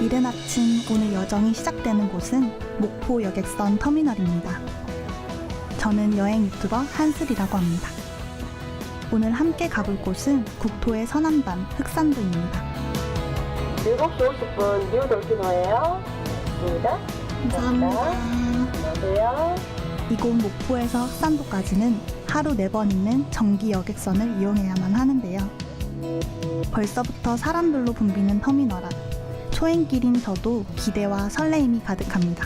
이른 아침 오늘 여정이 시작되는 곳은 목포 여객선 터미널입니다. 저는 여행 유튜버 한슬이라고 합니다. 오늘 함께 가볼 곳은 국토의 서남단 흑산도입니다. 7시 50분 뉴 돌피노예요. 입니다. 감사합니다. 안녕하세요. 이곳 목포에서 흑산도까지는 하루 4번 있는 정기 여객선을 이용해야만 하는데요. 벌써부터 사람들로 붐비는 터미널 앞. 초행길인 저도 기대와 설레임이 가득합니다.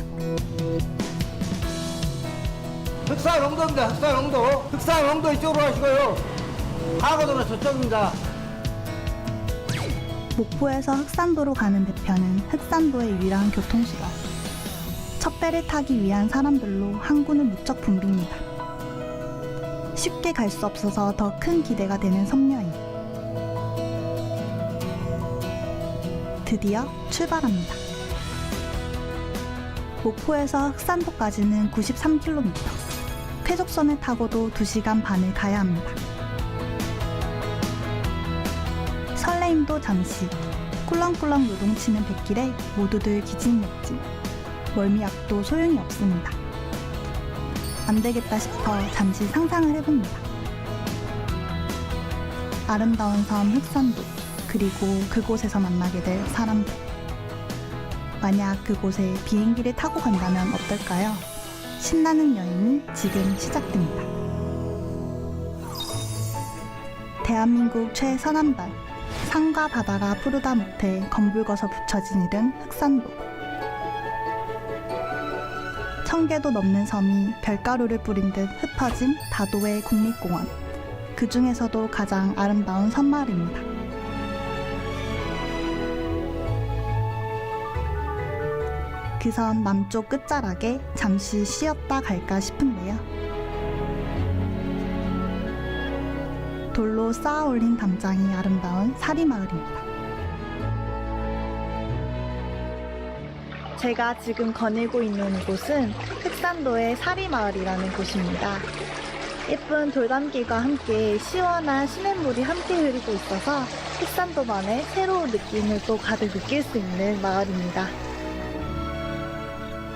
흑산홍도입니다. 흑산홍도. 흑산홍도 이쪽으로 하시고요. 가고도는 저쪽입니다. 목포에서 흑산도로 가는 대편은 흑산도의 유일한 교통수로. 첫 배를 타기 위한 사람들로 항구는 무척 붐빕니다. 쉽게 갈 수 없어서 더 큰 기대가 되는 섬여행. 드디어 출발합니다. 목포에서 흑산도까지는 93km. 쾌속선을 타고도 2시간 반을 가야 합니다. 설레임도 잠시. 꿀렁꿀렁 요동치는 뱃길에 모두들 기진맥진. 멀미약도 소용이 없습니다. 안 되겠다 싶어 잠시 상상을 해봅니다. 아름다운 섬 흑산도, 그리고 그곳에서 만나게 될 사람들. 만약 그곳에 비행기를 타고 간다면 어떨까요? 신나는 여행이 지금 시작됩니다. 대한민국 최서남단, 산과 바다가 푸르다 못해 검붉어서 붙여진 이름 흑산도. 1000개도 넘는 섬이 별가루를 뿌린 듯 흩어진 다도해 국립공원. 그 중에서도 가장 아름다운 섬마을입니다. 그 섬 남쪽 끝자락에 잠시 쉬었다 갈까 싶은데요. 돌로 쌓아 올린 담장이 아름다운 사리마을입니다. 제가 지금 거닐고 있는 이곳은 흑산도의 사리마을이라는 곳입니다. 예쁜 돌담길과 함께 시원한 시냇물이 함께 흐르고 있어서 흑산도만의 새로운 느낌을 또 가득 느낄 수 있는 마을입니다.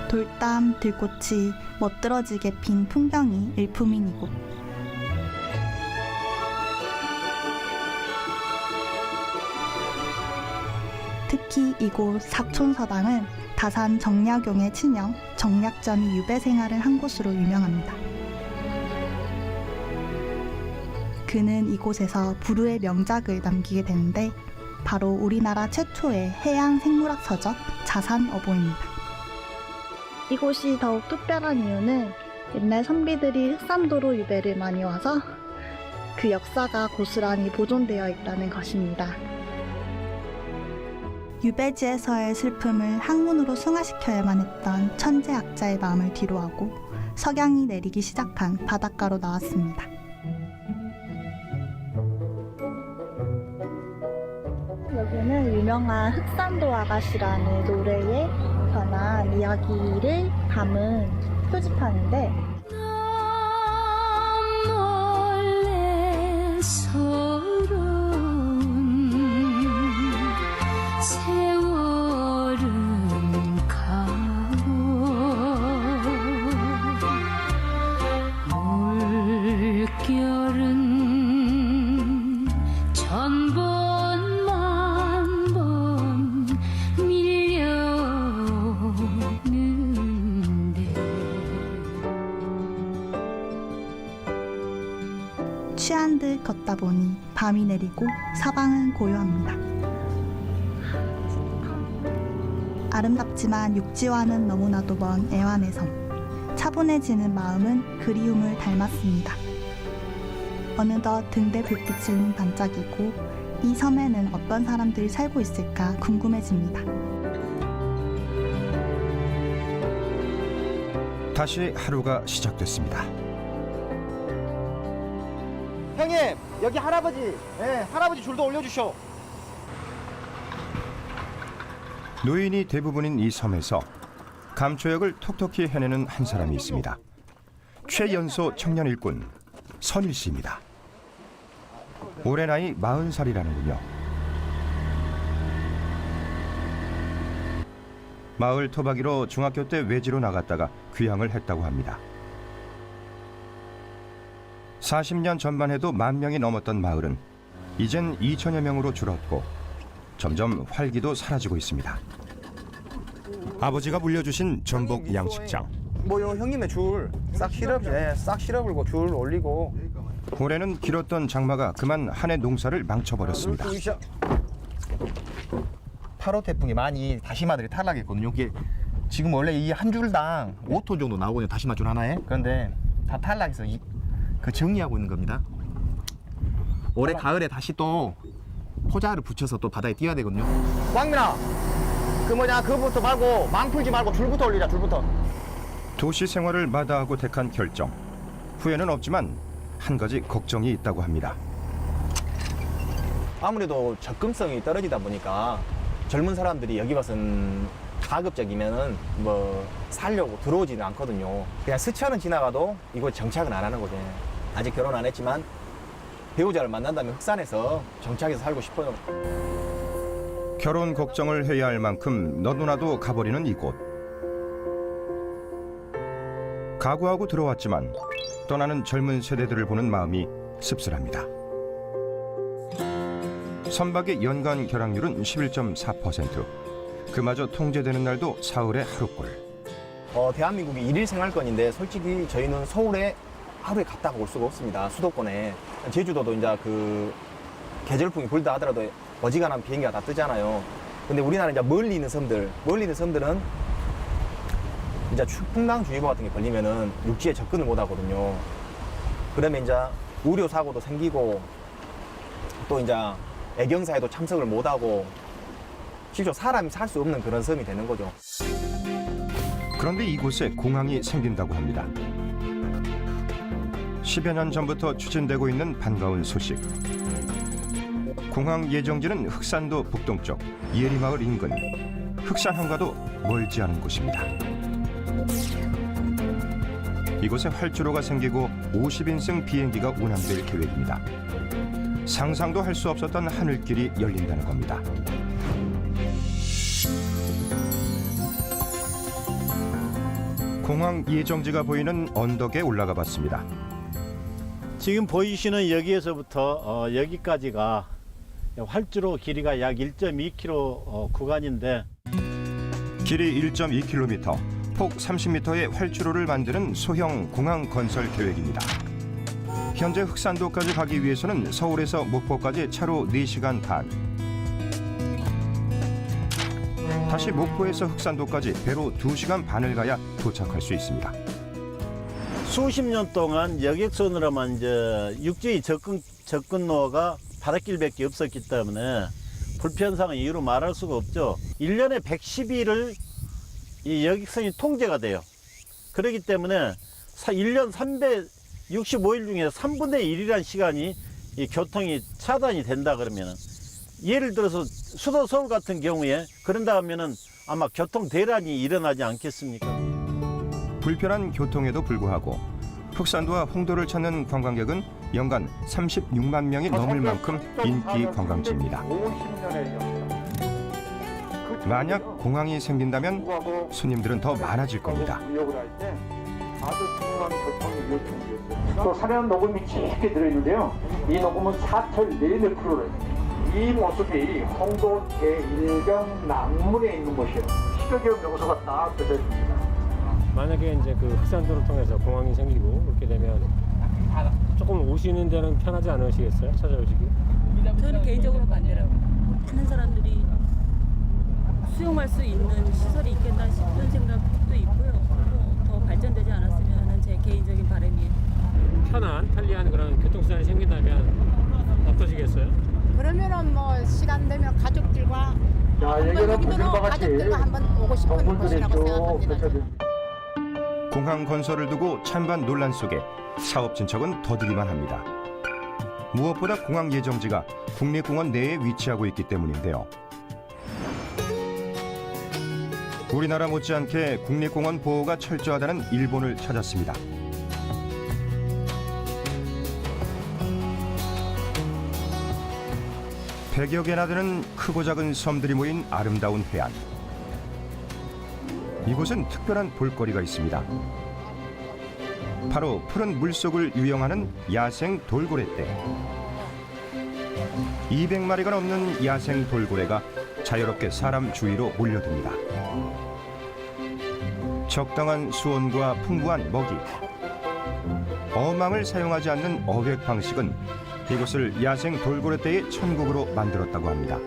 돌담, 들꽃이 멋들어지게 핀 풍경이 일품인 이곳. 특히 이곳 사촌서당은 다산 정약용의 친형 정약전이 유배 생활을 한 곳으로 유명합니다. 그는 이곳에서 불후의 명작을 남기게 되는데 바로 우리나라 최초의 해양 생물학 서적 자산어보입니다. 이곳이 더욱 특별한 이유는 옛날 선비들이 흑산도로 유배를 많이 와서 그 역사가 고스란히 보존되어 있다는 것입니다. 유배지에서의 슬픔을 학문으로 승화시켜야만 했던 천재학자의 마음을 뒤로하고 석양이 내리기 시작한 바닷가로 나왔습니다. 여기는 유명한 흑산도 아가씨라는 노래에 관한 이야기를 담은 표지판인데 몰래 서러운 세월은 가고 물결은 천번 만번 밀려오는데 취한 듯 걷다 보니 밤이 내리고 사방은 고요합니다. 아름답지만 육지와는 너무나도 먼 애완의 섬. 차분해지는 마음은 그리움을 닮았습니다. 어느덧 등대 불빛은 반짝이고 이 섬에는 어떤 사람들이 살고 있을까 궁금해집니다. 다시 하루가 시작됐습니다. 형님, 여기 할아버지. 네, 할아버지 줄도 올려주쇼. 노인이 대부분인 이 섬에서 감초역을 톡톡히 해내는 한 사람이 있습니다. 최연소 청년 일꾼 선일 씨입니다. 올해 나이 40살이라는군요. 마을 토박이로 중학교 때 외지로 나갔다가 귀향을 했다고 합니다. 40년 전만 해도 10,000명이 넘었던 마을은 이젠 2,000여 명으로 줄었고 점점 활기도 사라지고 있습니다. 아버지가 물려주신 전복 양식장. 뭐요 형님의 줄 싹 실어불고 줄 올리고. 올해는 길었던 장마가 그만 한 해 농사를 망쳐버렸습니다. 8호 태풍이 많이 다시마들이 탈락했거든요. 이게 지금 원래 이 한 줄당 5톤 정도 나오거든요. 다시마 줄 하나에. 그런데 다 탈락해서 그 정리하고 있는 겁니다. 올해 가을에 다시 또 포자를 붙여서 또 바다에 띄워야 되거든요. 왕민아, 그거부터 말고 망 풀지 말고 줄부터 올리자. 줄부터. 도시 생활을 마다하고 택한 결정. 후회는 없지만 한 가지 걱정이 있다고 합니다. 아무래도 접근성이 떨어지다 보니까 젊은 사람들이 여기 와서는 가급적이면은 뭐 살려고 들어오지는 않거든요. 그냥 스쳐는 지나가도 이곳 정착은 안 하는 거죠. 아직 결혼 안 했지만 배우자를 만난다면 흑산에서 정착해서 살고 싶어요. 결혼 걱정을 해야 할 만큼 너도나도 가버리는 이곳. 각오하고 들어왔지만 떠나는 젊은 세대들을 보는 마음이 씁쓸합니다. 선박의 연간 결항률은 11.4%. 그마저 통제되는 날도 사흘에 하루꼴. 대한민국이 일일 생활권인데 솔직히 저희는 서울에 하루에 갔다가 올 수가 없습니다. 수도권에. 제주도도 이제 그 계절풍이 불다 하더라도 어지간한 비행기가 다 뜨잖아요. 근데 우리나라 이제 멀리 있는 섬들은 이제 풍랑주의보 같은 게 걸리면은 육지에 접근을 못 하거든요. 그러면 이제 의료 사고도 생기고 또 이제 애경사에도 참석을 못 하고 실제로 사람이 살 수 없는 그런 섬이 되는 거죠. 그런데 이곳에 공항이 생긴다고 합니다. 10여 년 전부터 추진되고 있는 반가운 소식. 공항 예정지는 흑산도 북동쪽 예리마을 인근. 흑산항과도 멀지 않은 곳입니다. 이곳에 활주로가 생기고 50인승 비행기가 운항될 계획입니다. 상상도 할 수 없었던 하늘길이 열린다는 겁니다. 공항 예정지가 보이는 언덕에 올라가 봤습니다. 지금 보이시는 여기에서부터 여기까지가 활주로 길이가 약 1.2km 구간인데 길이 1.2km, 폭 30m의 활주로를 만드는 소형 공항 건설 계획입니다. 현재 흑산도까지 가기 위해서는 서울에서 목포까지 차로 4시간 반. 다시 목포에서 흑산도까지 배로 2시간 반을 가야 도착할 수 있습니다. 수십 년 동안 여객선으로만 이제 육지의 접근로가 바닷길밖에 없었기 때문에 불편상은 이유로 말할 수가 없죠. 1년에 110일을 이 여객선이 통제가 돼요. 그렇기 때문에 1년 365일 중에 3분의 1이라는 시간이 이 교통이 차단이 된다 그러면은 예를 들어서 수도 서울 같은 경우에 그런다 하면은 아마 교통 대란이 일어나지 않겠습니까? 불편한 교통에도 불구하고 흑산도와 홍도를 찾는 관광객은 연간 36만 명이 넘을 만큼 인기 관광지입니다. 만약 공항이 생긴다면 손님들은 더 많아질 겁니다. 또 산에는 녹음이 깊게 들어있는데요. 이 녹음은 사철 내내 풀어요. 이 모습이 홍도 제1경 남문에 있는 곳이에요. 10여 개의 명소가 딱 펴져 있습니다. 만약에 이제 그 흑산도를 통해서 공항이 생기고 그렇게 되면 조금 오시는 데는 편하지 않으시겠어요? 찾아오시기? 저는 개인적으로 반대라고. 많은 사람들이 수용할 수 있는 시설이 있겠나 싶은 생각도 있고요. 더 발전되지 않았으면 하는 제 개인적인 바람이에요. 편한 편리한 그런 교통수단이 생긴다면 어떠시겠어요? 그러면은 뭐 시간 되면 가족들과 가족들과 한번 오고 싶은 곳이라고 생각합니다. 공항 건설을 두고 찬반 논란 속에 사업 진척은 더디기만 합니다. 무엇보다 공항 예정지가 국립공원 내에 위치하고 있기 때문인데요. 우리나라 못지않게 국립공원 보호가 철저하다는 일본을 찾았습니다. 100여 개나 되는 크고 작은 섬들이 모인 아름다운 해안. 이곳은 특별한 볼거리가 있습니다. 바로 푸른 물속을 유영하는 야생 돌고래떼. 200마리가 넘는 야생 돌고래가 자유롭게 사람 주위로 몰려듭니다. 적당한 수온과 풍부한 먹이, 어망을 사용하지 않는 어획 방식은 이곳을 야생 돌고래떼의 천국으로 만들었다고 합니다.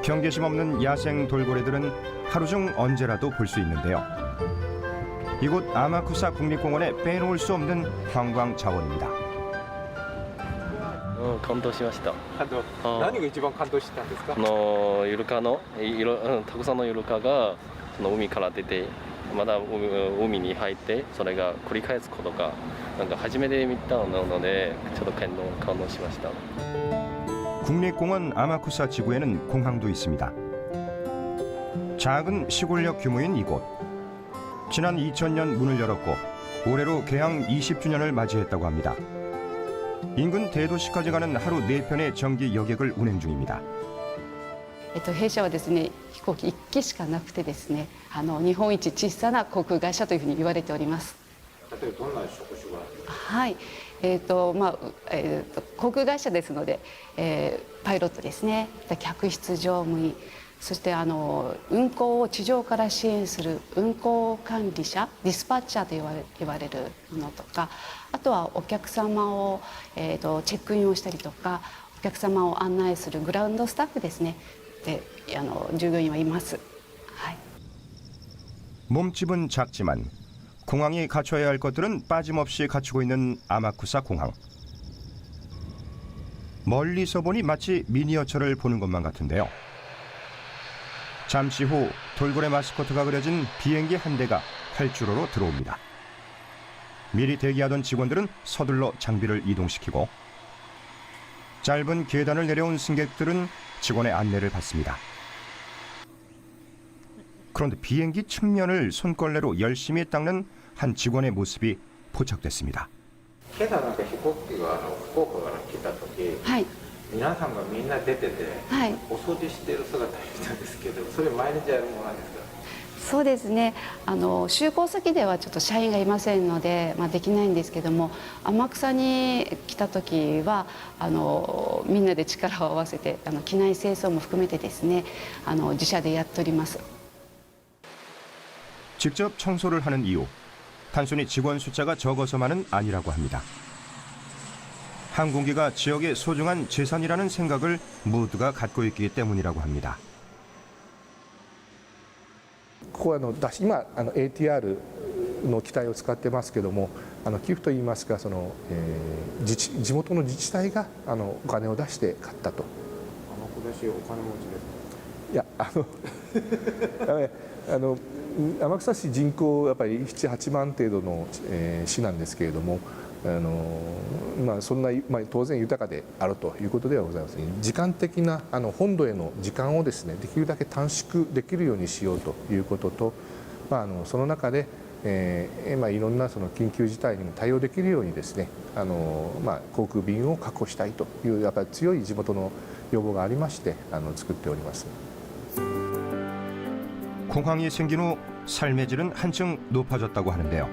경계심 없는 야생 돌고래들은 하루 중 언제라도 볼 수 있는데요. 이곳 아마쿠사 국립공원에 빼놓을 수 없는 관광 자원입니다. 感動しました。何が一番感動したんですか？イルカのたくさんのイルカがその海から出てまだ海に入ってそれが繰り返すことがなんか初めて見たのでちょっと感動しました。 국립공원 아마쿠사 지구에는 공항도 있습니다. 작은 시골역 규모인 이곳. 지난 2000년 문을 열었고 올해로 개항 20주년을 맞이했다고 합니다. 인근 대도시까지 가는 하루 4편의 정기 여객을 운행 중입니다. 弊社はですね、飛行機1機しかなくてですね、日本一小さな航空会社というふうに言われております。例えばどんな職種が？はい、航空会社ですので、パイロットですね、客室乗務員、そして運航を地上から支援する運航管理者、ディスパッチャーと言われるのとか、あとはお客様を、チェックインをしたりとか、お客様を案内するグラウンドスタッフですね。で、従業員はいます。はい。 몸집은 작지만 공항이 갖춰야 할 것들은 빠짐없이 갖추고 있는 아마쿠사 공항. 멀리서 보니 마치 미니어처를 보는 것만 같은데요. 잠시 후 돌고래 마스코트가 그려진 비행기 한 대가 활주로로 들어옵니다. 미리 대기하던 직원들은 서둘러 장비를 이동시키고 짧은 계단을 내려온 승객들은 직원의 안내를 받습니다. 그런데 비행기 측면을 손걸레로 열심히 닦는 한 직원의 모습이 포착됐습니다. 今朝なんか飛行機が福岡から来た時、はい。皆さんがみんな出てて、はい。お掃除してる姿を見たんですけど、それ毎日やるものなんですか？そうですね、就航先ではちょっと社員がいませんので、できないんですけども、天草に来た時はみんなで力を合わせて機内清掃も含めてですね、自社でやっております。 직접 청소를 하는 이유, 단순히 직원 숫자가 적어서만은 아니라고 합니다. 항공기가 지역의 소중한 재산이라는 생각을 모두가 갖고 있기 때문이라고 합니다. ここは今ATR の機体を使ってますけども、寄付といいますか、地元の自治体がお金を出して買ったと。天草市お金持ちですか？いや天草市人口やっぱり7、8万程度の市なんですけれども、そんな、当然豊かであるということではございますね。時間的な本土への時間をですね、できるだけ短縮できるようにしようということと、その中で、いろんなその緊急事態にも対応できるようにですね、航空便を確保したいというやっぱり強い地元の要望がありまして作っております。 공항이 생긴 후 삶의 질은 한층 높아졌다고 하는데요.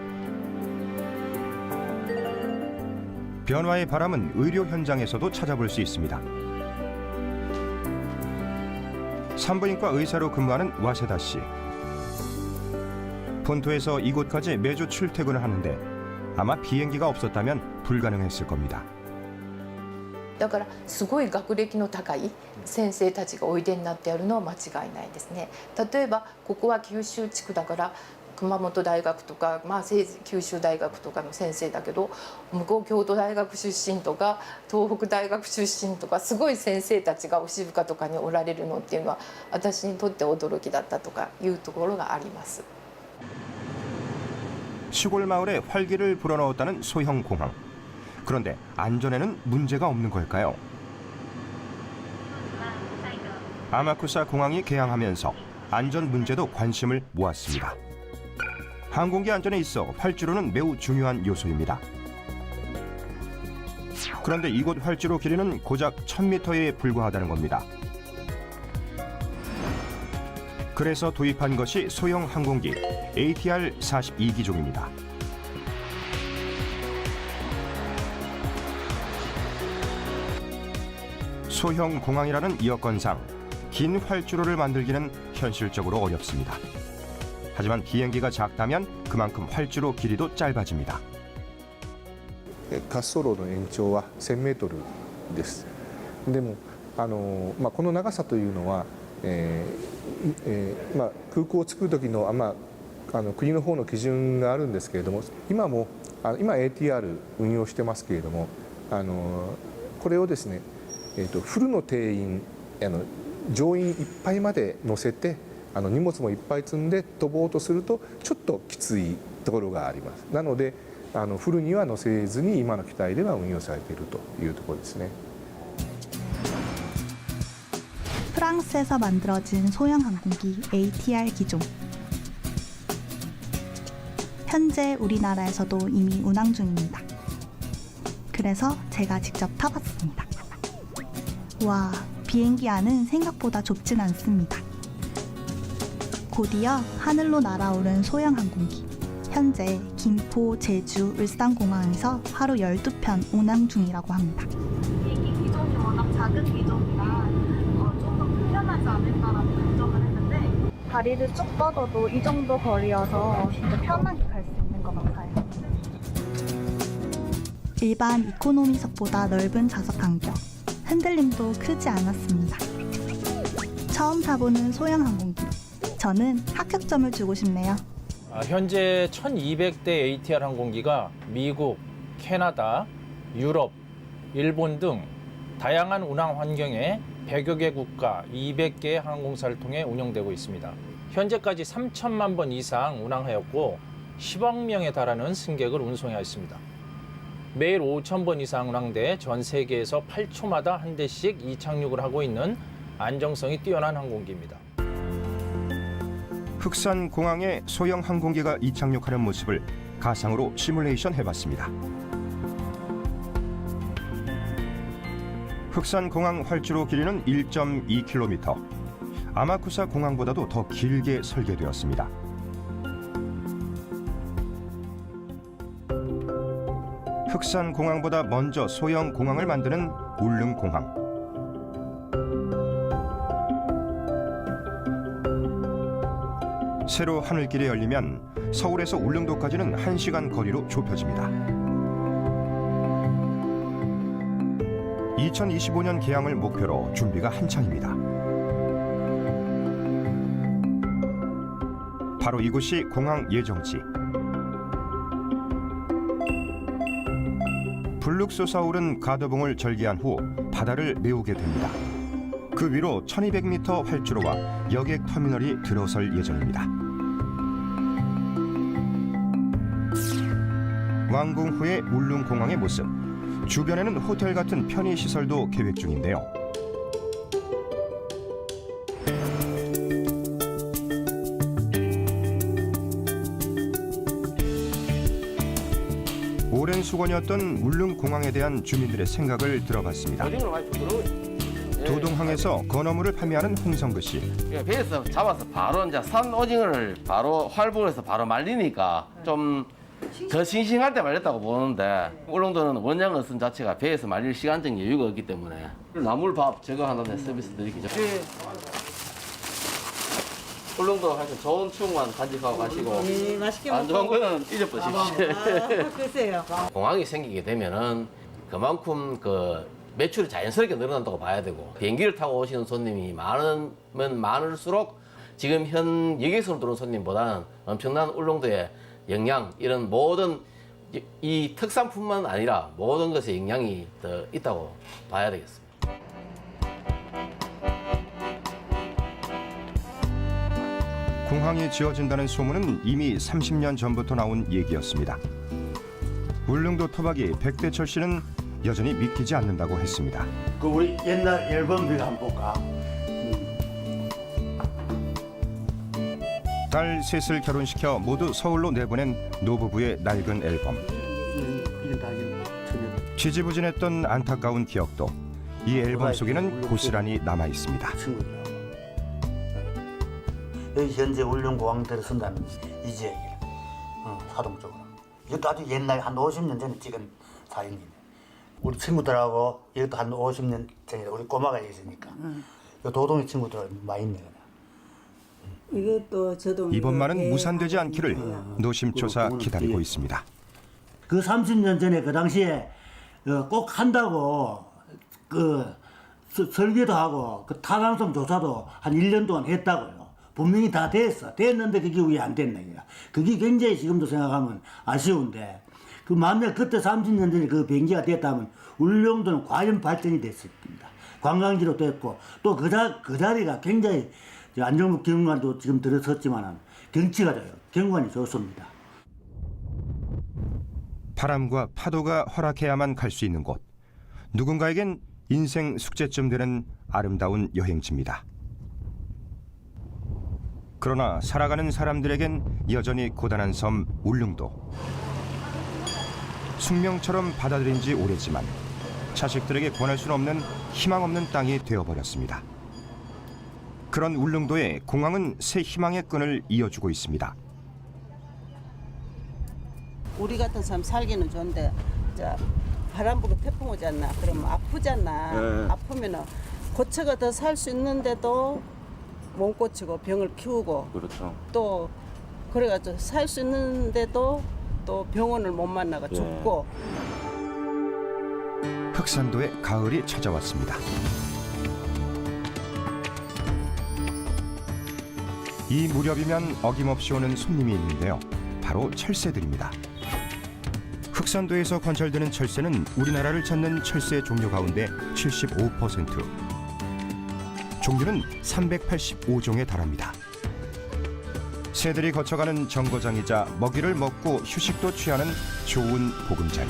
변화의 바람은 의료 현장에서도 찾아볼 수 있습니다. 산부인과 의사로 근무하는 와세다 씨. 본토에서 이곳까지 매주 출퇴근을 하는데 아마 비행기가 없었다면 불가능했을 겁니다. だからすごい学歴の高い先生たちがおいでになってやるのは間違いないですね。例えばここは九州地区だから熊本大学とか、九州大学とかの先生だけど、向こう京都大学出身とか東北大学出身とかすごい先生たちがお渋川とかにおられるのっていうのは私にとって驚きだったとかいうところがあります。 시골 마을에 활기를 불어넣었다는 소형 공항. 그런데 안전에는 문제가 없는 걸까요? 아마쿠사 공항이 개항하면서 안전 문제도 관심을 모았습니다. 항공기 안전에 있어 활주로는 매우 중요한 요소입니다. 그런데 이곳 활주로 길이는 고작 1000m에 불과하다는 겁니다. 그래서 도입한 것이 소형 항공기 ATR-42기종입니다. 소형 공항이라는 여건상 긴 활주로를 만들기는 현실적으로 어렵습니다. 하지만 비행기가 작다면 그만큼 활주로 길이도 짧아집니다. 滑走路の延長は1000メートルです。でもこの長さというのは、空港を作る時の国の方の基準があるんですけれども、今 ATR 運用してますけれども、これをですね、フルの定員乗員いっぱいまで乗せて荷物もいっぱい積んで飛ぼうとするとちょっときついところがあります。なのでフルには乗せずに今の機体では運用されているというところですね。 프랑스에서 만들어진 소형 항공기 ATR 기종. 현재 우리나라에서도 이미 운항 중입니다. 그래서 제가 직접 타봤습니다. 와, 비행기 안은 생각보다 좁진 않습니다. 곧이어 하늘로 날아오른 소형 항공기. 현재 김포, 제주, 울산공항에서 하루 12편 운항 중이라고 합니다. 비행기 기종이 워낙 작은 기종이라 조금 불편하지 않을까라고 걱정을 했는데 다리를 쭉 뻗어도 이 정도 거리여서 진짜 편하게 갈 수 있는 것 같아요. 일반 이코노미석보다 넓은 좌석 간격, 흔들림도 크지 않았습니다. 처음 타보는 소형 항공기. 저는 합격점을 주고 싶네요. 현재 1200대 ATR 항공기가 미국, 캐나다, 유럽, 일본 등 다양한 운항 환경에 100여 개 국가 200개의 항공사를 통해 운영되고 있습니다. 현재까지 3천만 번 이상 운항하였고 10억 명에 달하는 승객을 운송하였습니다. 매일 5천 번 이상 운항돼 전 세계에서 8초마다 한 대씩 이착륙을 하고 있는 안정성이 뛰어난 항공기입니다. 흑산 공항에 소형 항공기가 이착륙하는 모습을 가상으로 시뮬레이션 해봤습니다. 흑산 공항 활주로 길이는 1.2km. 아마쿠사 공항보다도 더 길게 설계되었습니다. 흑산 공항보다 먼저 소형 공항을 만드는 울릉 공항. 새로 하늘길이 열리면 서울에서 울릉도까지는 1시간 거리로 좁혀집니다. 2025년 개항을 목표로 준비가 한창입니다. 바로 이곳이 공항 예정지. 불룩 솟아오른 가더봉을 절개한 후 바다를 메우게 됩니다. 그 위로 1200m 활주로와 여객 터미널이 들어설 예정입니다. 완공 후의 울릉공항의 모습. 주변에는 호텔 같은 편의시설도 계획 중인데요. 오랜 수건이었던 울릉공항에 대한 주민들의 생각을 들어봤습니다. 도동항에서 건어물을 판매하는 홍성그 씨. 배에서 잡아서 바로 이제 산 오징어를 바로 활보해서 바로 말리니까 좀 더 싱싱할 때 말렸다고 보는데 울릉도는 원양 어선 자체가 배에서 말릴 시간적 여유가 없기 때문에 나물밥 제거 하나 서비스 드리기죠. 울릉도 하여튼 좋은 추억만 간직하고 가시고 맛있게 안 좋은 거는 잊어버리십시오. 글쎄요. 공항이 생기게 되면은 그만큼 그 매출이 자연스럽게 늘어난다고 봐야 되고 비행기를 타고 오시는 손님이 많으면 많을수록 지금 현 여객선으로 들어온 손님보다는 엄청난 울릉도의 영양 이런 모든 이 특산품만 아니라 모든 것에 영향이 더 있다고 봐야 되겠습니다. 공항이 지어진다는 소문은 이미 30년 전부터 나온 얘기였습니다. 울릉도 토박이 백대철 씨는 여전히 믿기지 않는다고 했습니다. 그 우리 옛날 앨범들 한번 볼까? 딸 셋을 결혼시켜 모두 서울로 내보낸 노부부의 낡은 앨범. 지지부진했던 안타까운 기억도 이 앨범 속에는 고스란히 남아 있습니다. 여기 현재 울릉공항대로 쓴다면 이 지역이에요. 사동 쪽으로. 이것도 아주 옛날 한 50년 전에 찍은 사진이네. 우리 친구들하고 이것도 한 50년 전에 우리 꼬마가 있으니까 도동이 친구들 많이 있네. 이것도 저도 이번만은 무산되지 않기를 노심초사 기다리고 있습니다. 그 30년 전에 그 당시에 꼭 한다고 그 설계도 하고 그 타당성 조사도 한 1년 동안 했다고요. 분명히 다 됐는데 그게 왜 안 됐나. 그게 굉장히 지금도 생각하면 아쉬운데 그 만약 그때 30년 전에 그 변기가 됐다면 울릉도는 과연 발전이 됐습니다. 관광지로 됐고 또 그 자리가 굉장히 안전구 경관도 지금 들어섰지만 경치가 좋아요. 경관이 좋습니다. 바람과 파도가 허락해야만 갈 수 있는 곳. 누군가에겐 인생 숙제쯤 되는 아름다운 여행지입니다. 그러나 살아가는 사람들에겐 여전히 고단한 섬 울릉도. 숙명처럼 받아들인 지 오래지만 자식들에게 권할 수는 없는 희망 없는 땅이 되어버렸습니다. 그런 울릉도에 공항은 새 희망의 끈을 이어주고 있습니다. 우리 같은 사람 살기는 좋은데 바람 불고 태풍 오잖아. 그러면 아프잖아. 네. 아프면은 고쳐가 더 살 수 있는데도 못 고치고 병을 키우고 그렇죠. 또 그래가지고 살 수 있는데도 또 병원을 못 만나가 죽고. 흑산도의 가을이 찾아왔습니다. 이 무렵이면 어김없이 오는 손님이 있는데요. 바로 철새들입니다. 흑산도에서 관찰되는 철새는 우리나라를 찾는 철새 종류 가운데 75%. 종류는 385종에 달합니다. 새들이 거쳐가는 정거장이자 먹이를 먹고 휴식도 취하는 좋은 보금자리.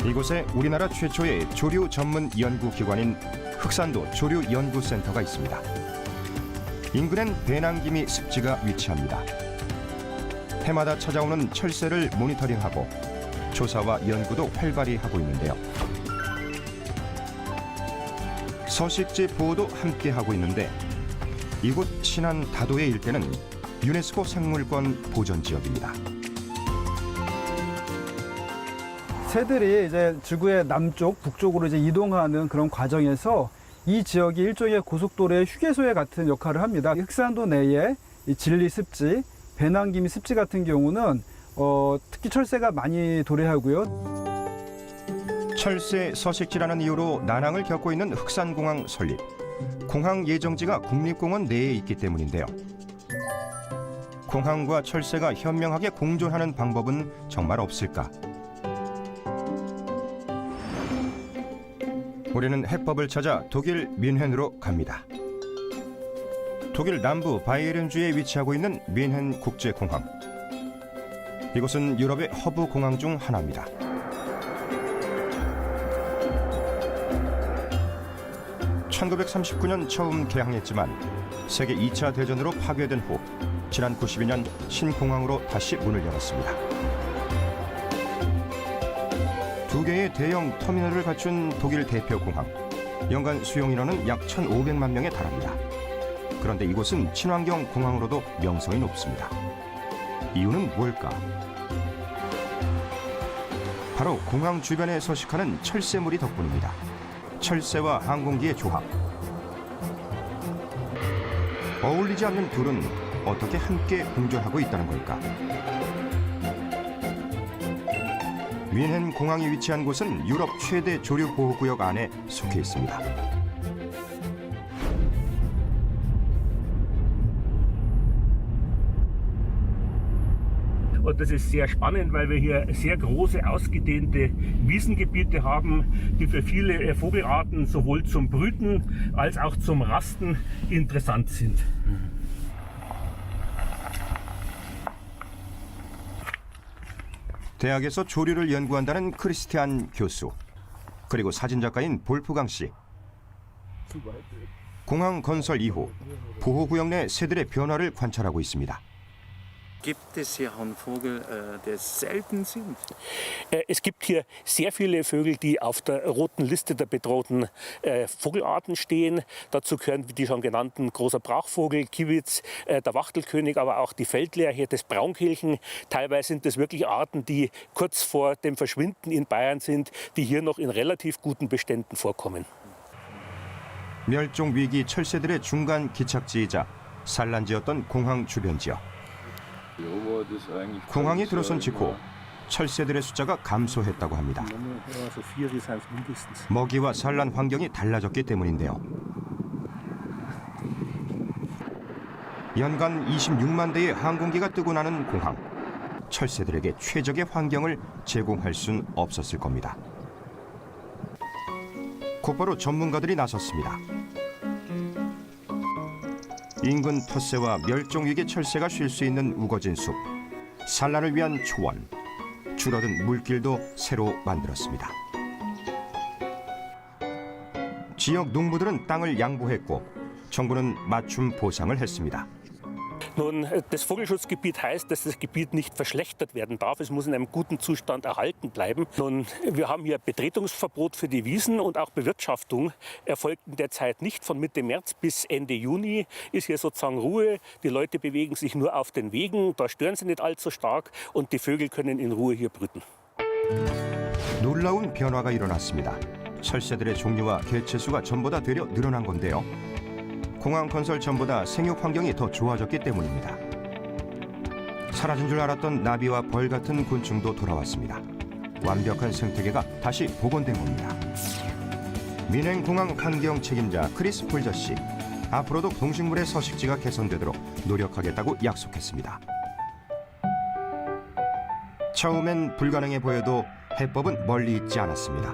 이곳에 우리나라 최초의 조류 전문 연구기관인 흑산도 조류연구센터가 있습니다. 인근엔 배낭기미 습지가 위치합니다. 해마다 찾아오는 철새를 모니터링하고 조사와 연구도 활발히 하고 있는데요. 서식지 보호도 함께 하고 있는데 이곳 신안 다도의 일대는 유네스코 생물권 보전 지역입니다. 새들이 이제 지구의 남쪽, 북쪽으로 이제 이동하는 그런 과정에서 이 지역이 일종의 고속도로의 휴게소에 같은 역할을 합니다. 흑산도 내에 이 진리 습지, 배낭기미 습지 같은 경우는 특히 철새가 많이 도래하고요. 철새 서식지라는 이유로 난항을 겪고 있는 흑산공항 설립. 공항 예정지가 국립공원 내에 있기 때문인데요. 공항과 철새가 현명하게 공존하는 방법은 정말 없을까? 우리는 해법을 찾아 독일 뮌헨으로 갑니다. 독일 남부 바이에른주에 위치하고 있는 뮌헨 국제공항. 이곳은 유럽의 허브 공항 중 하나입니다. (1939년) 처음 개항했지만 세계 2차 대전으로 파괴된 후 지난 92년 신공항으로 다시 문을 열었습니다. 2개의 대형 터미널을 갖춘 독일 대표 공항. 연간 수용 인원은 약 1,500만 명에 달합니다. 그런데 이곳은 친환경 공항으로도 명성이 높습니다. 이유는 뭘까? 바로 공항 주변에 서식하는 철새무리 덕분입니다. 철새와 항공기의 조합. 어울리지 않는 둘은 어떻게 함께 공존하고 있다는 걸까? 뮌헨 공항이 위치한 곳은 유럽 최대 조류 보호구역 안에 속해 있습니다. Und das ist sehr spannend, weil wir hier sehr große, ausgedehnte Wiesengebiete haben, die für viele Vogelarten sowohl zum Brüten als auch zum Rasten interessant sind. 대학에서 조류를 연구한다는 크리스티안 교수, 그리고 사진작가인 볼프강 씨. 공항 건설 이후 보호구역 내 새들의 변화를 관찰하고 있습니다. Gibt es hier einen Vogel, der selten sind? Es gibt hier sehr viele Vögel, die auf der roten Liste der bedrohten Vogelarten stehen. Dazu gehören die schon genannten großer Brachvogel, Kiewitz, der Wachtelkönig, aber auch die Feldlerche, das Braunkehlchen. Teilweise sind das wirklich Arten, die kurz vor dem Verschwinden in Bayern sind, die hier noch in relativ guten Beständen vorkommen. 멸종 위기 철새들의 중간 기착지이자 산란지였던 공항 주변 지역. 공항이 들어선 직후 철새들의 숫자가 감소했다고 합니다. 먹이와 산란 환경이 달라졌기 때문인데요. 연간 26만 대의 항공기가 뜨고 나는 공항. 철새들에게 최적의 환경을 제공할 순 없었을 겁니다. 곧바로 전문가들이 나섰습니다. 인근 텃새와 멸종위기 철새가 쉴 수 있는 우거진 숲, 산란을 위한 초원, 줄어든 물길도 새로 만들었습니다. 지역 농부들은 땅을 양보했고 정부는 맞춤 보상을 했습니다. Nun, das Vogelschutzgebiet heißt, dass das Gebiet nicht verschlechtert werden darf. Es muss in einem guten Zustand erhalten bleiben. Nun, wir haben hier Betretungsverbot für die Wiesen und auch Bewirtschaftung erfolgt in der Zeit nicht. Von Mitte März bis Ende Juni ist hier sozusagen Ruhe. Die Leute bewegen sich nur auf den Wegen, da stören sie nicht allzu stark und die Vögel können in Ruhe hier brüten. 놀라운 변화가 일어났습니다. 철새들의 종류와 개체수가 전보다 되려 늘어난 건데요. 공항 건설 전보다 생육 환경이 더 좋아졌기 때문입니다. 사라진 줄 알았던 나비와 벌 같은 곤충도 돌아왔습니다. 완벽한 생태계가 다시 복원된 겁니다. 민행공항 환경 책임자 크리스 폴저 씨, 앞으로도 동식물의 서식지가 개선되도록 노력하겠다고 약속했습니다. 처음엔 불가능해 보여도 해법은 멀리 있지 않았습니다.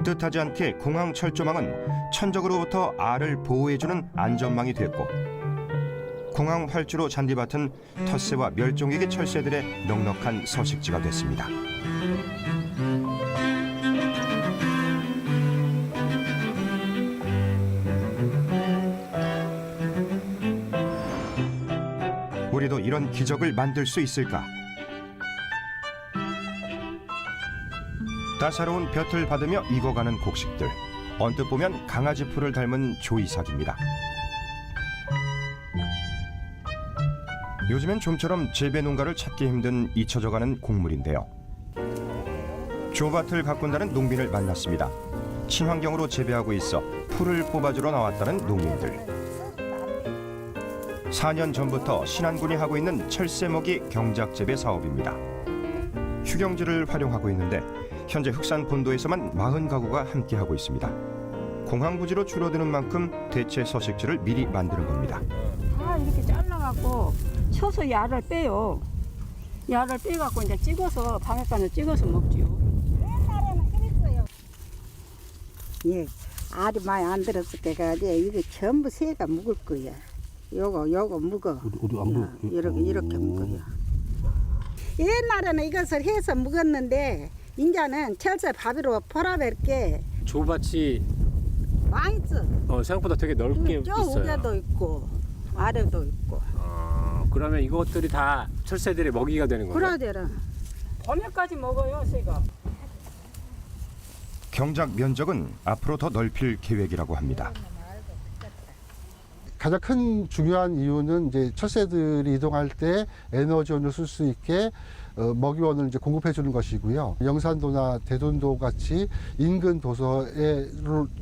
뜻하지 않게 공항 철조망은 천적으로부터 알을 보호해주는 안전망이 됐고 공항 활주로 잔디밭은 텃새와 멸종위기 철새들의 넉넉한 서식지가 됐습니다. 우리도 이런 기적을 만들 수 있을까? 따사로운 볕을 받으며 익어가는 곡식들. 언뜻 보면 강아지 풀을 닮은 조이삭입니다. 요즘엔 좀처럼 재배 농가를 찾기 힘든 잊혀져가는 곡물인데요. 조밭을 가꾼다는 농민을 만났습니다. 친환경으로 재배하고 있어 풀을 뽑아주러 나왔다는 농민들. 4년 전부터 신안군이 하고 있는 철새먹이 경작 재배 사업입니다. 휴경지를 활용하고 있는데 현재 흑산 본도에서만 40가구가 함께하고 있습니다. 공항 부지로 줄어드는 만큼 대체 서식지를 미리 만드는 겁니다. 다 이렇게 잘라갖고 쳐서 야를 빼요. 야를 빼갖고 이제 찍어서 방앗간을 찍어서 먹지요. 옛날에는 그랬어요. 예, 알이 많이 안 들었을 때가 이거 전부 새가 묵을 거야. 요거 묵어. 어디 안 보여? 이렇게 묵어요. 옛날에는 이것을 해서 묵었는데 이제는 철새 바위로 퍼라벨게 조밭이 많이 있어. 생각보다 되게 넓게 저 있어요. 위에도 있고 아래도 있고. 그러면 이것들이 다 철새들의 먹이가 되는 건가요? 그러더라. 봄에까지 먹어요, 새가. 경작 면적은 앞으로 더 넓힐 계획이라고 합니다. 가장 큰 중요한 이유는 이제 철새들이 이동할 때 에너지원을 쓸 수 있게 먹이원을 이제 공급해 주는 것이고요. 영산도나 대돈도 같이 인근 도서에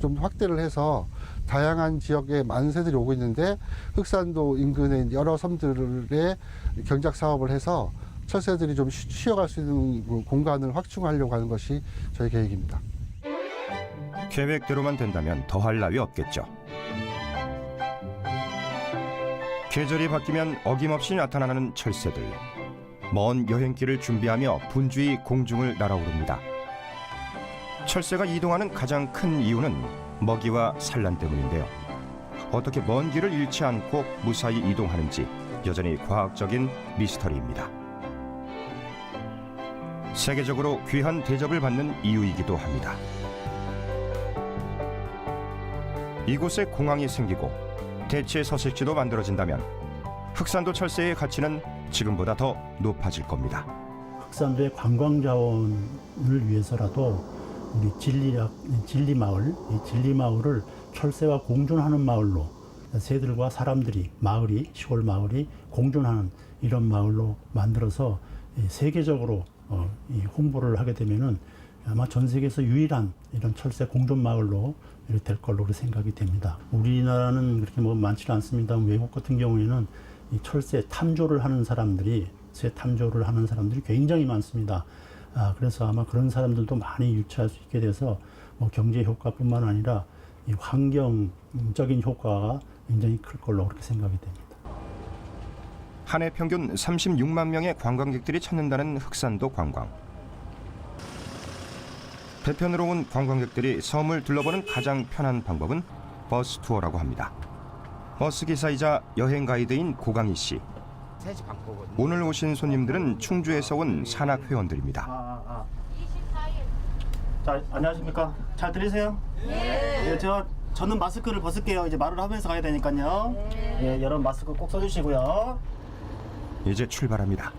좀 확대를 해서 다양한 지역에 많은 새들이 오고 있는데 흑산도 인근의 여러 섬들의 경작 사업을 해서 철새들이 좀 쉬어갈 수 있는 공간을 확충하려고 하는 것이 저희 계획입니다. 계획대로만 된다면 더할 나위 없겠죠. 계절이 바뀌면 어김없이 나타나는 철새들. 먼 여행길을 준비하며 분주히 공중을 날아오릅니다. 철새가 이동하는 가장 큰 이유는 먹이와 산란 때문인데요. 어떻게 먼 길을 잃지 않고 무사히 이동하는지 여전히 과학적인 미스터리입니다. 세계적으로 귀한 대접을 받는 이유이기도 합니다. 이곳에 공항이 생기고 대체 서식지도 만들어진다면 흑산도 철새의 가치는 지금보다 더 높아질 겁니다. 흑산도의 관광 자원을 위해서라도 우리 진리마을, 이 진리마을을 철새와 공존하는 마을로 새들과 사람들이 시골 마을이 공존하는 이런 마을로 만들어서 세계적으로 이 홍보를 하게 되면은 아마 전 세계에서 유일한 이런 철새 공존 마을로 될 걸로 생각이 됩니다. 우리나라는 그렇게 많지는 않습니다. 외국 같은 경우에는 이 철새 탐조를 하는 사람들이 굉장히 많습니다. 그래서 아마 그런 사람들도 많이 유치할 수 있게 돼서 경제 효과뿐만 아니라 이 환경적인 효과가 굉장히 클 걸로 그렇게 생각이 됩니다. 한 해 평균 36만 명의 관광객들이 찾는다는 흑산도 관광. 배편으로 온 관광객들이 섬을 둘러보는 가장 편한 방법은 버스 투어라고 합니다. 버스 기사이자 여행 가이드인 고강희 씨. 오늘 오신 손님들은 충주에서 온 산악 회원들입니다. 자, 안녕하십니까? 잘 들리세요? 네. 저는 마스크를 벗을게요. 이제 말을 하면서 가야 되니까요. 네. 여러분 마스크 꼭 써주시고요. 이제 출발합니다.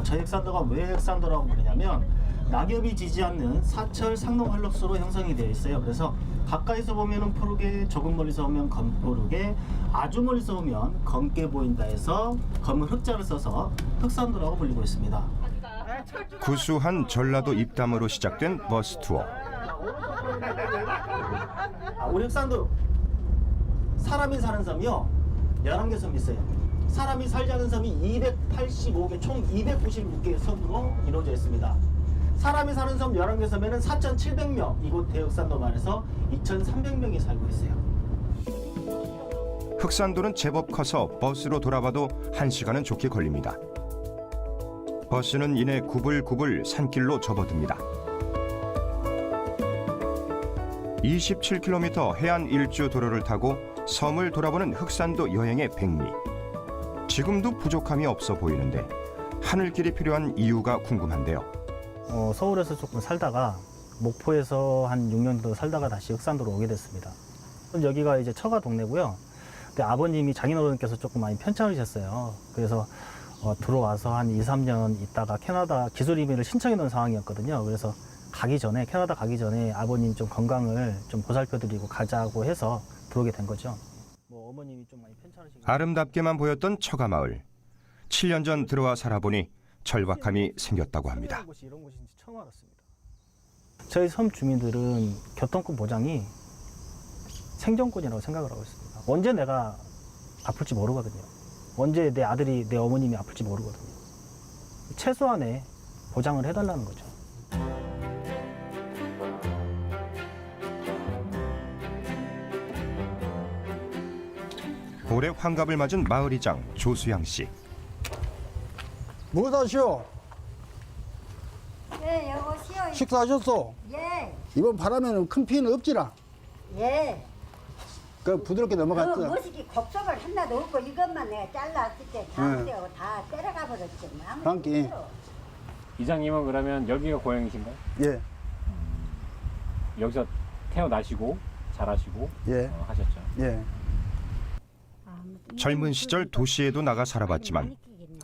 저희 흑산도가 왜 흑산도라고 부르냐면 낙엽이 지지 않는 사철 상록 활력소로 형성이 되어 있어요. 그래서 가까이서 보면은 푸르게, 조금 멀리서 보면 검푸르게, 아주 멀리서 보면 검게 보인다 해서 검은 흑자를 써서 흑산도라고 불리고 있습니다. 구수한 전라도 입담으로 시작된 버스 투어. 우리 흑산도 사람이 사는 섬이요 11개 섬이 있어요. 사람이 살지 않은 섬이 285개, 총 296개의 섬으로 이루어져 있습니다. 사람이 사는 섬 11개 섬에는 4,700명, 이곳 대흑산도만에서 2,300명이 살고 있어요. 흑산도는 제법 커서 버스로 돌아봐도 1시간은 좋게 걸립니다. 버스는 이내 구불구불 산길로 접어듭니다. 27km 해안 일주 도로를 타고 섬을 돌아보는 흑산도 여행의 백미. 지금도 부족함이 없어 보이는데 하늘길이 필요한 이유가 궁금한데요. 서울에서 조금 살다가 목포에서 한 6년 정도 살다가 다시 흑산도로 오게 됐습니다. 여기가 이제 처가 동네고요. 근데 아버님이 장인어른께서 조금 많이 편찮으셨어요. 그래서 들어와서 한 2, 3년 있다가 캐나다 기술 이민을 신청해 놓은 상황이었거든요. 그래서 캐나다 가기 전에 아버님 좀 건강을 좀 보살펴드리고 가자고 해서 들어오게 된 거죠. 어머님이 좀 많이 편찮으시고. 아름답게만 보였던 처가마을. 7년 전 들어와 살아보니 절박함이 생겼다고 합니다. 이런 곳인지 처음 알았습니다. 저희 섬 주민들은 교통권 보장이 생존권이라고 생각을 하고 있습니다. 언제 내가 아플지 모르거든요. 언제 내 아들이, 내 어머님이 아플지 모르거든요. 최소한의 보장을 해달라는 거죠. 올해 환갑을 맞은 마을이장 조수양 씨. 뭐 사시오? 예, 여보시오. 식사하셨어? 예. 이번 바람에는 큰 피해는 없지라? 예. 그 부드럽게 넘어갔어. 머시기 곡석을 하나도 없고 이것만 내가 잘랐을 때 장대하고 다 때려가 버렸지. 함께. 이장님은 그러면 여기가 고향이신가요? 예. 여기서 태어나시고 자라시고 하셨죠? 예. 젊은 시절 도시에도 나가 살아봤지만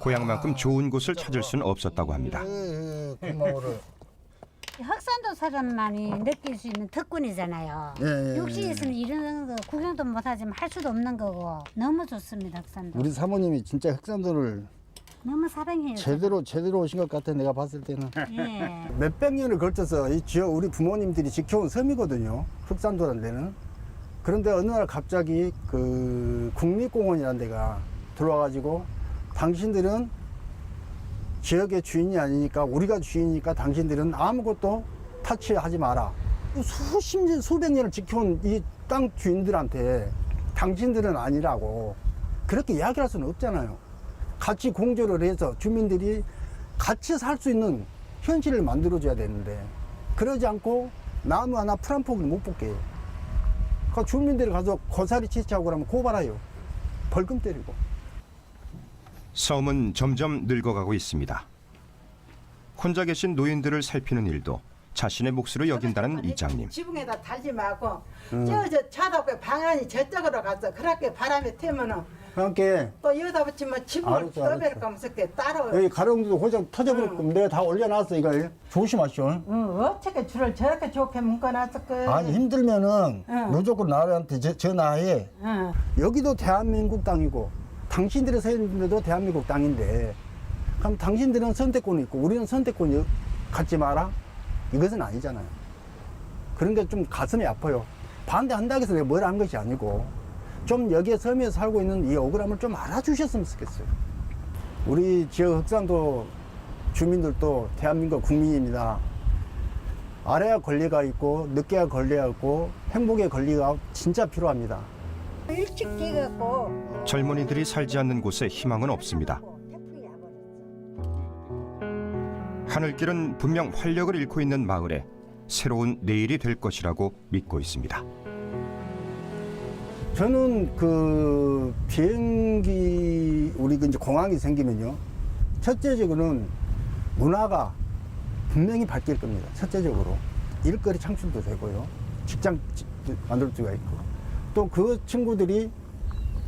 고향만큼 좋은 곳을 찾을 수는 없었다고 합니다. 흑산도 사람만이 느낄 수 있는 특권이잖아요. 예. 육지에서는 이런 거 구경도 못하지만 할 수도 없는 거고 너무 좋습니다. 흑산도. 우리 사모님이 진짜 흑산도를 너무 사랑해요. 제대로 오신 것 같아. 내가 봤을 때는. 예. 몇백 년을 걸쳐서 이 지역 우리 부모님들이 지켜온 섬이거든요. 흑산도라는 데는. 그런데 어느 날 갑자기 그 국립공원이라는 데가 들어와가지고 당신들은 지역의 주인이 아니니까 우리가 주인이니까 당신들은 아무것도 타치하지 마라. 수십 년, 수백 년을 지켜온 이 땅 주인들한테 당신들은 아니라고 그렇게 이야기할 수는 없잖아요. 같이 공조를 해서 주민들이 같이 살 수 있는 현실을 만들어줘야 되는데 그러지 않고 나무 하나 풀 한 폭을 못 뽑게 해요. 그 주민들이 가서 고사리 채취하고 그러면 고발해요. 벌금 때리고. 섬은 점점 늙어가고 있습니다. 혼자 계신 노인들을 살피는 일도 자신의 몫으로 여긴다는 이장님. 지붕에다 달지 말고 저 차답게 방안이 저쪽으로 가서 그렇게 바람에 태면은 그러니까 또 여기다 붙이면 지붕을 알았어, 떠버릴 거면 썩게 따로 여기 가로등도 고장 터져버릴 거면 내가 다 올려놨어 이걸 조심하시오. 어떻게 줄을 저렇게 좋게 묶어놨을 거야. 아니 힘들면은 무조건 나한테 전화해. 여기도 대한민국 땅이고 당신들의 세금도 대한민국 땅인데 그럼 당신들은 선택권이 있고 우리는 선택권이 갖지 마라? 이것은 아니잖아요. 그런 게 좀 가슴이 아파요. 반대한다고 해서 내가 뭘 한 것이 아니고 좀 여기에 섬에 살고 있는 이 억울함을 좀 알아주셨으면 좋겠어요. 우리 지역 흑산도 주민들도 대한민국 국민입니다. 아래야 권리가 있고 늦게야 권리가 있고 행복의 권리가 진짜 필요합니다. 일찍 깨갖고 젊은이들이 살지 않는 곳에 희망은 없습니다. 하늘길은 분명 활력을 잃고 있는 마을에 새로운 내일이 될 것이라고 믿고 있습니다. 저는 그 비행기 우리 이제 공항이 생기면요. 첫째적으로는 문화가 분명히 바뀔 겁니다. 첫째적으로 일거리 창출도 되고요. 직장 만들 수가 있고 또 그 친구들이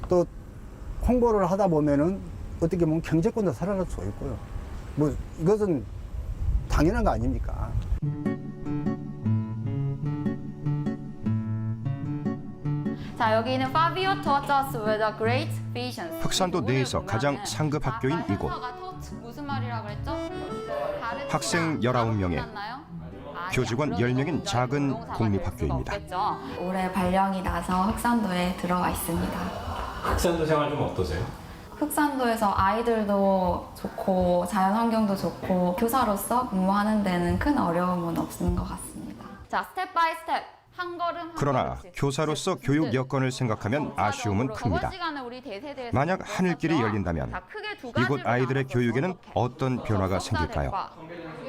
또 홍보를 하다 보면은 어떻게 보면 경제권도 살아날 수가 있고요. 뭐 이것은 당연한 거 아닙니까? 자, 여기는 Fabio taught us with a great vision. 흑산도 내에서 가장 상급 학교인 이곳. 무슨 말이라고 그랬죠? 학생 19명에 교직원 10명인 작은 공립학교입니다. 올해 발령이 나서 흑산도에 들어와 있습니다. 흑산도 생활 좀 어떠세요? 흑산도에서 아이들도 좋고 자연 환경도 좋고 교사로서 근무하는 데는 큰 어려움은 없는 것 같습니다. 자, 스텝 바이 스텝. 한 걸음 한 그러나 걸음씩. 교사로서 교육 여건을 생각하면 아쉬움은 큽니다. 만약 하늘길이 열린다면 이곳 아이들의 교육에는 어떤 변화가 생길까요?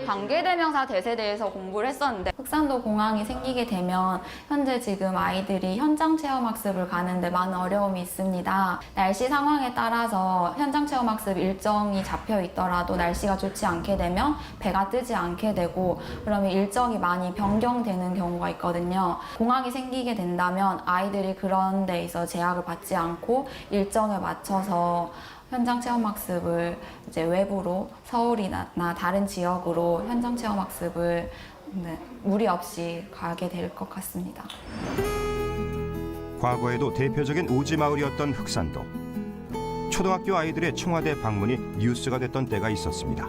관계대명사 대세대에서 공부를 했었는데 흑산도 공항이 생기게 되면 현재 지금 아이들이 현장 체험학습을 가는데 많은 어려움이 있습니다. 날씨 상황에 따라서 현장 체험학습 일정이 잡혀 있더라도 날씨가 좋지 않게 되면 배가 뜨지 않게 되고 그러면 일정이 많이 변경되는 경우가 있거든요. 공항이 생기게 된다면 아이들이 그런 데 있어 제약을 받지 않고 일정에 맞춰서 현장 체험학습을 이제 외부로 서울이나 다른 지역으로 현장 체험학습을 무리 없이 가게 될 것 같습니다. 과거에도 대표적인 오지 마을이었던 흑산도. 초등학교 아이들의 청와대 방문이 뉴스가 됐던 때가 있었습니다.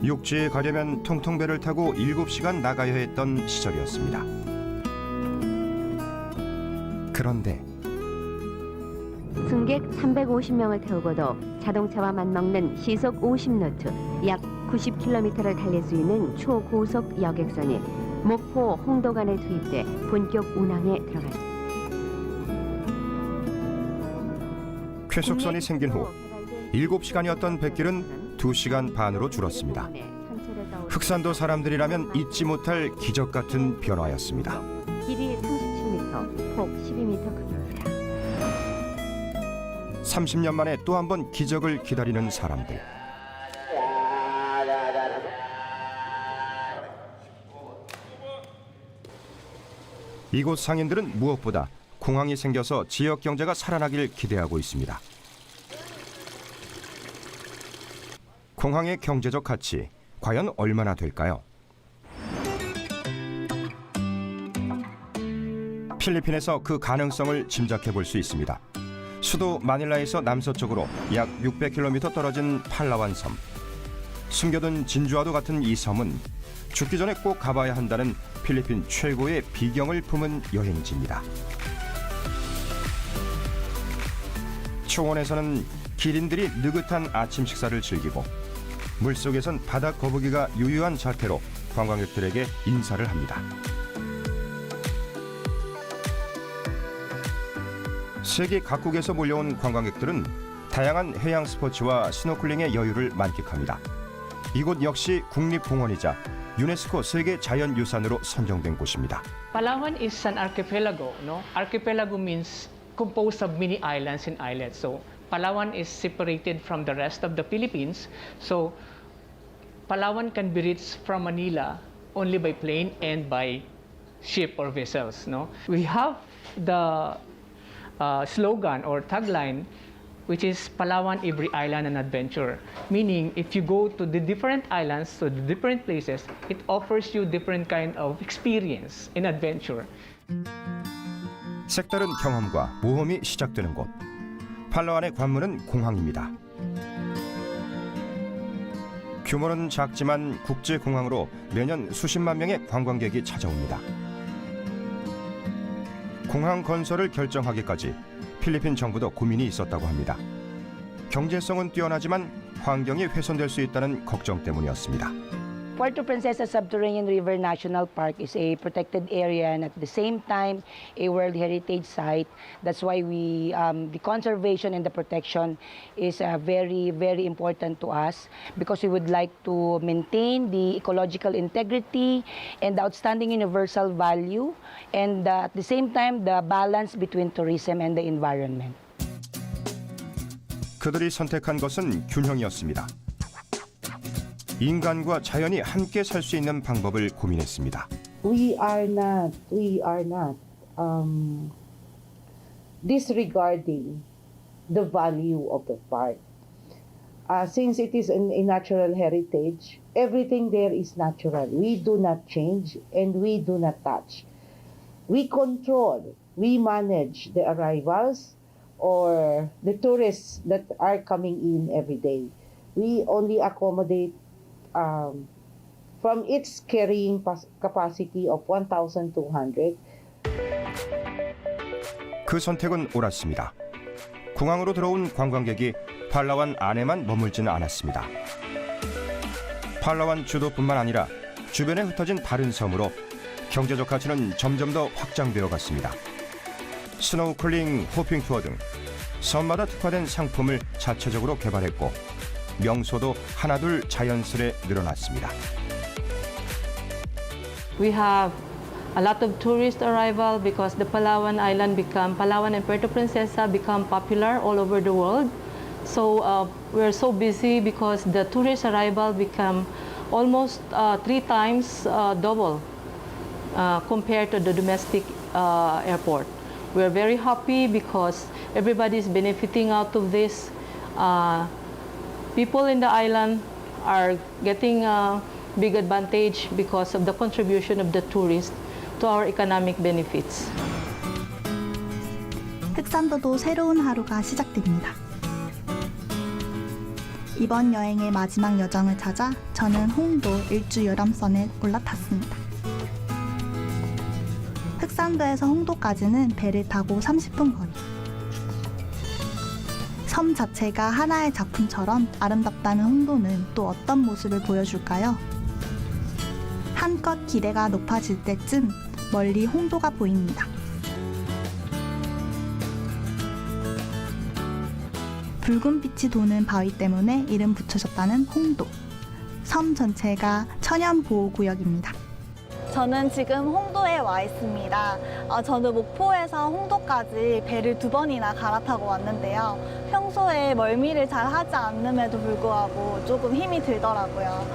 육지에 가려면 통통배를 타고 7시간 나가야 했던 시절이었습니다. 그런데 승객 350명을 태우고도 자동차와 맞먹는 시속 50노트, 약 90km를 달릴 수 있는 초고속 여객선이 목포 홍도간에 투입돼 본격 운항에 들어갔습니다. 쾌속선이 생긴 후 7시간이었던 백길은 2시간 반으로 줄었습니다. 흑산도 사람들이라면 잊지 못할 기적 같은 변화였습니다. 길이 37m, 폭 12m 크기입니다. 30년 만에 또 한 번 기적을 기다리는 사람들. 이곳 상인들은 무엇보다 공항이 생겨서 지역 경제가 살아나길 기대하고 있습니다. 공항의 경제적 가치 과연 얼마나 될까요? 필리핀에서 그 가능성을 짐작해 볼 수 있습니다. 수도 마닐라에서 남서쪽으로 약 600km 떨어진 팔라완 섬. 숨겨둔 진주와도 같은 이 섬은 죽기 전에 꼭 가봐야 한다는 필리핀 최고의 비경을 품은 여행지입니다. 초원에서는 기린들이 느긋한 아침 식사를 즐기고 물속에선 바다 거북이가 유유한 자태로 관광객들에게 인사를 합니다. 세계 각국에서 몰려온 관광객들은 다양한 해양 스포츠와 스노클링의 여유를 만끽합니다. 이곳 역시 국립공원이자 유네스코 세계 자연유산으로 선정된 곳입니다. Palawan is an archipelago, no? Archipelago means composed of many islands and islets. So Palawan is separated from the rest of the Philippines. So Palawan can be reached from Manila only by plane and by ship or vessels. No, we have the slogan or tagline, which is Palawan, every island an adventure. Meaning, if you go to the different islands, to the different places, it offers you different kind of experience in adventure. 색다른 경험과 모험이 시작되는 곳. 팔라완의 관문은 공항입니다. 규모는 작지만 국제공항으로 매년 수십만 명의 관광객이 찾아옵니다. 공항 건설을 결정하기까지 필리핀 정부도 고민이 있었다고 합니다. 경제성은 뛰어나지만 환경이 훼손될 수 있다는 걱정 때문이었습니다. Puerto Princesa Subterranean River National Park is a protected area and at the same time a World Heritage Site. That's why the conservation and the protection is very, very important to us because we would like to maintain the ecological integrity and the outstanding universal value and at the same time the balance between tourism and the environment. 그들이 선택한 것은 균형이었습니다. 인간과 자연이 함께 살 수 있는 방법을 고민했습니다. We are not disregarding the value of the park. Since it is a natural heritage, everything there is natural. We do not change and we do not touch. We control, we manage the arrivals or the tourists that are coming in every day. We only accommodate from its carrying capacity of 1,200. 그 선택은 옳았습니다. 공항으로 들어온 관광객이 팔라완 안에만 머물지는 않았습니다. 팔라완 주도뿐만 아니라 주변에 흩어진 다른 섬으로 경제적 가치는 점점 더 확장되어 갔습니다. 스노우클링, 호핑 투어 등 섬마다 특화된 상품을 자체적으로 개발했고 명소도 하나둘 자연스레 늘어났습니다. We have a lot of tourist arrival because the Palawan and Puerto Princesa become popular all over the world. So we're so busy because the tourist arrival become almost 3 times double compared to the domestic airport. We're very happy because everybody is benefiting out of this. People in the island are getting a big advantage because of the contribution of the tourists to our economic benefits. 흑산도도 새로운 하루가 시작됩니다. 이번 여행의 마지막 여정을 찾아 저는 홍도 일주 유람선에 올라탔습니다. 흑산도에서 홍도까지는 배를 타고 30분 거리. 섬 자체가 하나의 작품처럼 아름답다는 홍도는 또 어떤 모습을 보여줄까요? 한껏 기대가 높아질 때쯤 멀리 홍도가 보입니다. 붉은 빛이 도는 바위 때문에 이름 붙여졌다는 홍도. 섬 전체가 천연보호구역입니다. 저는 지금 홍도에 와 있습니다. 저는 목포에서 홍도까지 배를 2번이나 갈아타고 왔는데요. 평소에 멀미를 잘 하지 않음에도 불구하고 조금 힘이 들더라고요.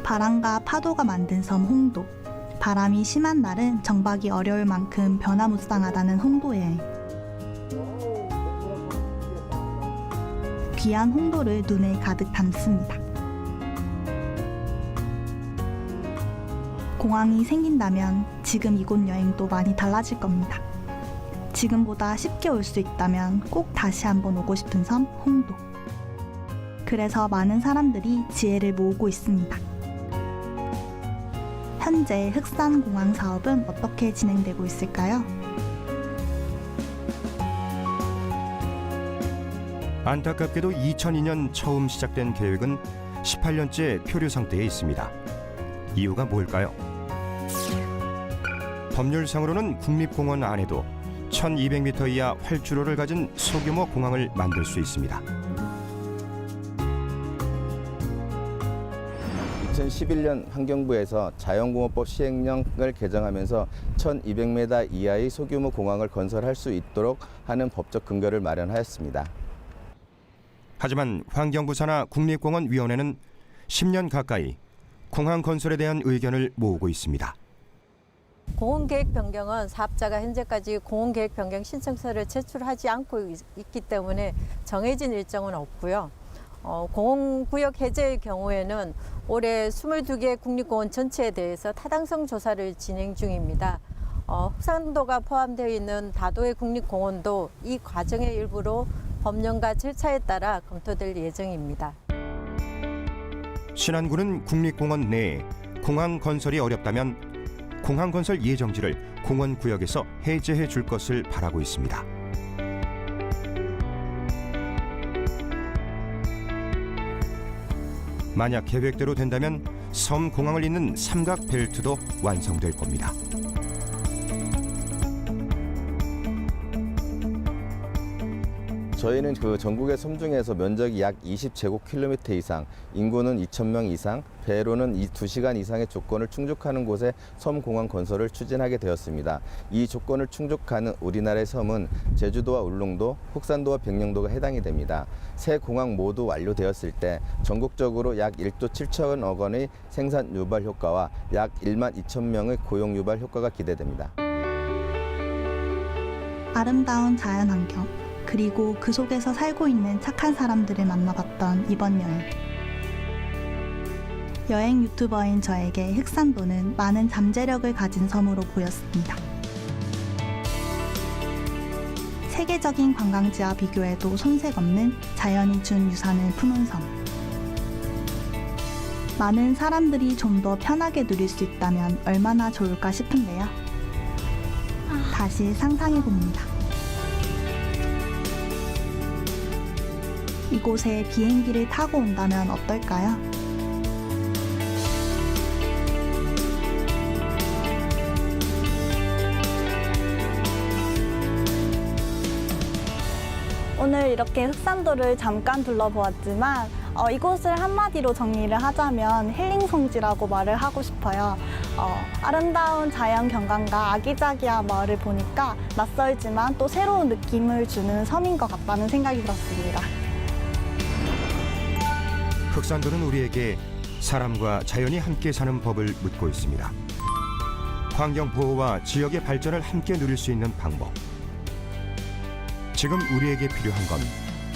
바람과 파도가 만든 섬 홍도. 바람이 심한 날은 정박이 어려울 만큼 변화무쌍하다는 홍도 여행. 귀한 홍도를 눈에 가득 담습니다. 공항이 생긴다면 지금 이곳 여행도 많이 달라질 겁니다. 지금보다 쉽게 올 수 있다면 꼭 다시 한번 오고 싶은 섬 홍도. 그래서 많은 사람들이 지혜를 모으고 있습니다. 현재 흑산공항 사업은 어떻게 진행되고 있을까요? 안타깝게도 2002년 처음 시작된 계획은 18년째 표류 상태에 있습니다. 이유가 뭘까요? 법률상으로는 국립공원 안에도 1200m 이하 활주로를 가진 소규모 공항을 만들 수 있습니다. 2011년 환경부에서 자연공원법 시행령을 개정하면서 1200m 이하의 소규모 공항을 건설할 수 있도록 하는 법적 근거를 마련하였습니다. 하지만 환경부사나 국립공원위원회는 10년 가까이 공항 건설에 대한 의견을 모으고 있습니다. 공원계획 변경은 사업자가 현재까지 공원계획 변경 신청서를 제출하지 않고 있기 때문에 정해진 일정은 없고요. 공원구역 해제의 경우에는 올해 22개 국립공원 전체에 대해서 타당성 조사를 진행 중입니다. 흑산도가 포함되어 있는 다도의 국립공원도 이 과정의 일부로 법령과 절차에 따라 검토될 예정입니다. 신안군은 국립공원 내에 공항 건설이 어렵다면 공항 건설 예정지를 공원구역에서 해제해 줄 것을 바라고 있습니다. 만약 계획대로 된다면 섬 공항을 잇는 삼각 벨트도 완성될 겁니다. 저희는 그 전국의 섬 중에서 면적이 약 20제곱킬로미터 이상, 인구는 2,000명 이상, 배로는 2시간 이상의 조건을 충족하는 곳에 섬 공항 건설을 추진하게 되었습니다. 이 조건을 충족하는 우리나라의 섬은 제주도와 울릉도, 흑산도와 백령도가 해당이 됩니다. 세 공항 모두 완료되었을 때 전국적으로 약 1조 7천억 원의 생산 유발 효과와 약 1만 2천 명의 고용 유발 효과가 기대됩니다. 아름다운 자연환경, 그리고 그 속에서 살고 있는 착한 사람들을 만나봤던 이번 여행. 여행 유튜버인 저에게 흑산도는 많은 잠재력을 가진 섬으로 보였습니다. 세계적인 관광지와 비교해도 손색 없는 자연이 준 유산을 품은 섬. 많은 사람들이 좀 더 편하게 누릴 수 있다면 얼마나 좋을까 싶은데요. 다시 상상해봅니다. 이곳에 비행기를 타고 온다면 어떨까요? 오늘 이렇게 흑산도를 잠깐 둘러보았지만 이곳을 한마디로 정리를 하자면 힐링 성지라고 말을 하고 싶어요. 아름다운 자연 경관과 아기자기한 마을을 보니까 낯설지만 또 새로운 느낌을 주는 섬인 것 같다는 생각이 들었습니다. 흑산도는 우리에게 사람과 자연이 함께 사는 법을 묻고 있습니다. 환경 보호와 지역의 발전을 함께 누릴 수 있는 방법. 지금 우리에게 필요한 건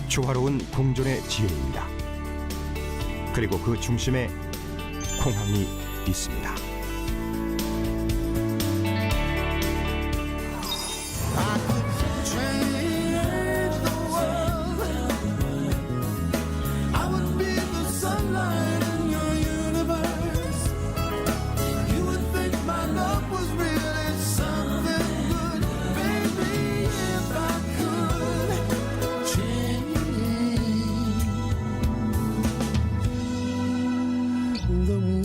조화로운 공존의 지혜입니다. 그리고 그 중심에 공항이 있습니다. The